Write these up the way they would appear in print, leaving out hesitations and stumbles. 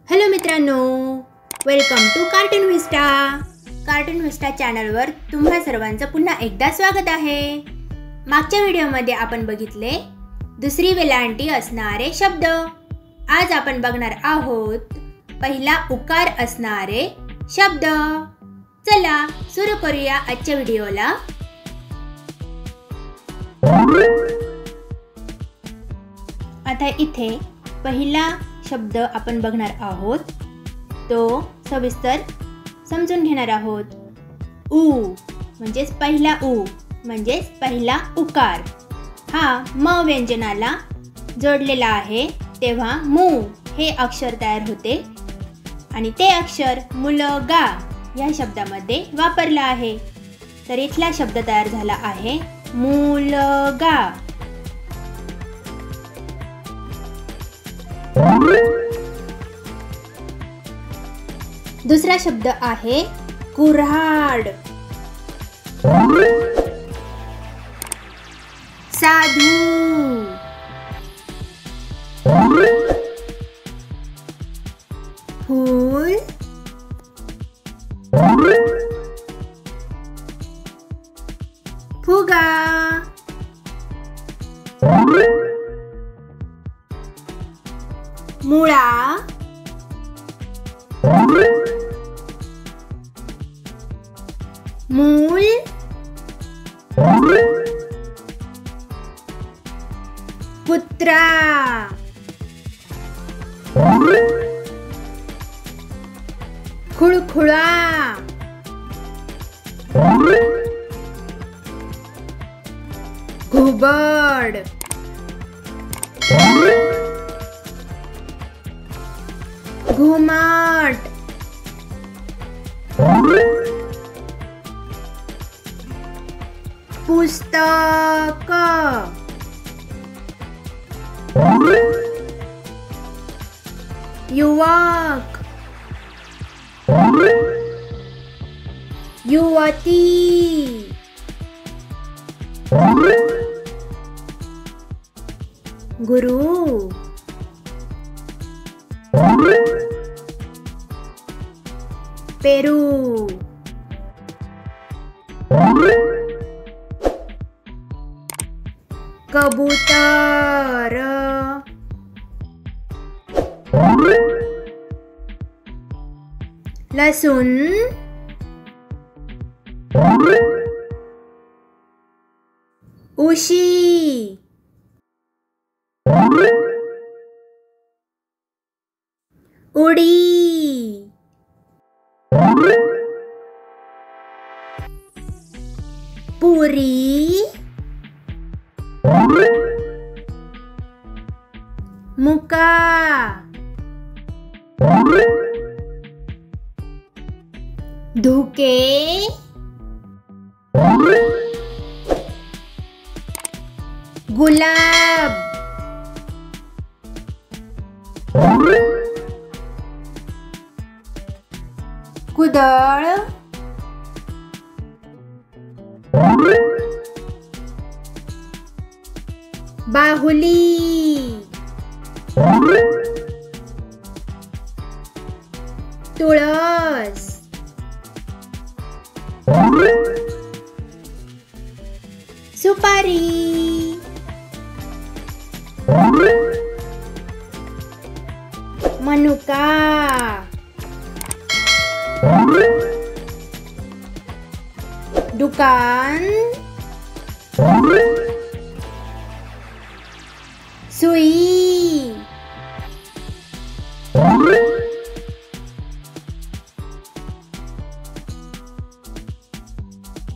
Hello मित्रांनो, welcome to Cartoon Vista. Cartoon Vista चॅनलवर तुम्हा सर्वांचं पुन्हा एकदा स्वागत आहे. मागच्या व्हिडिओमध्ये आपण बघितले दुसरी वेलांटी असणारे शब्द. आज आपण बघणार आहोत पहिला उकार असणारे शब्द. चला सुरू करूया आजच्या व्हिडिओला. आता इथे पहिला शब्द आपण बघणार आहोत, तो सविस्तर समजून घेणार आहोत. उ म्हणजेच पहिला उ म्हणजेच पहिला उकार. हा म व्यंजनाला जोडलेला आहे, तेव्हा मू हे अक्षर तयार होते आणि ते अक्षर मुलगा या शब्दामध्ये वापरलं आहे. तर इथला शब्द तयार झाला आहे मुलगा. दुसरा शब्द आहे कुऱ्हाड. साधू. फूल. फुगा. मुळा. मूल. कुत्रा. खुळखुळा. घुबड. घुमट. पुस्तक. युवक. युवती. गुरु. पेरू. कबूतर. लसूण. उशी. उडी. पुरी. मुका. धुके. गुलाब. कुदळ. बाहुली. तुळस. सुपारी. मनुका. दुकान. सुई.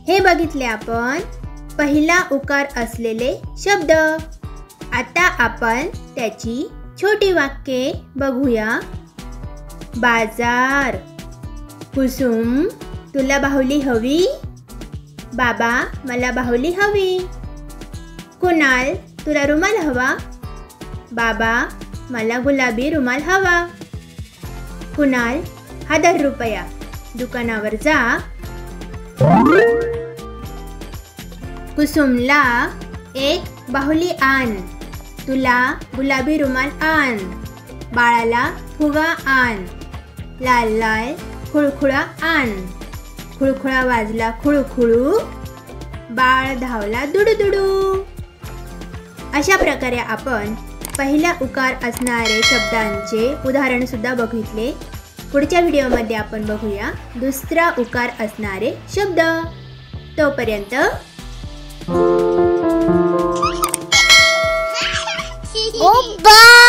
हे बघितले आपण पहिला उकार असलेले शब्द. आता आपण त्याची छोटी वाक्ये बघूया. बाजार. कुसुम, तुला बाहुली हवी? बाबा, मला बाहुली हवी. कुणाल, तुला रुमाल हवा? बाबा, मला गुलाबी रुमाल हवा. कुणाल, हा 10 रुपया, दुकानावर जा. कुसुमला एक बाहुली आण, तुला गुलाबी रुमाल आण. बाळाला फुगा आण, लाल लाल खुळखुळा आण, खुळखुळा वाजला खुळखुळू, बाळ धावला दुडुदुडू. अशा प्रकारे आपण पहिला उकार असणारे शब्दांचे उदाहरण सुद्धा बघितले. पुढच्या व्हिडिओमध्ये आपण बघूया दुसरा उकार असणारे शब्द. तोपर्यंत ओ बा